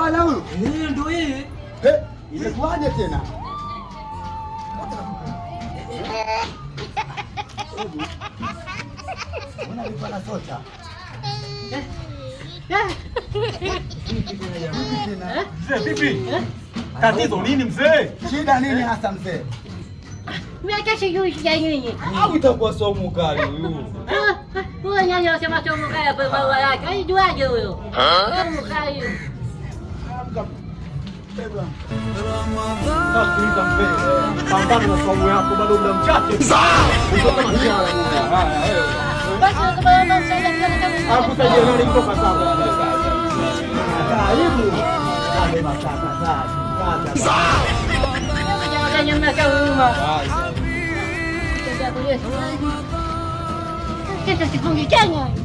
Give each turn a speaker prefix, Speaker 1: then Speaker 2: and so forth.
Speaker 1: Swala huyu.
Speaker 2: Ndio hii.
Speaker 1: Ilikuwaje tena? Mbona sota?
Speaker 3: Mzee vipi? Tatizo nini mzee?
Speaker 1: Shida nini hasa mzee?
Speaker 4: Miaka sijui shida nini.
Speaker 3: Au itakuwa somo kali huyu.
Speaker 4: Huyo nyanya anasema somo kali hapo baba yake. Haijuaje huyo? Somo kali.
Speaker 3: Sikiliza mzee. Pambana na somo yako bado muda mchache.
Speaker 4: Basi kama msaidia kama
Speaker 3: Hakusaidia nani kutoka sasa.
Speaker 1: Karibu. Kale matata sasa.
Speaker 4: Jangan nak rumah. Kita boleh. Kita sibuk jangan.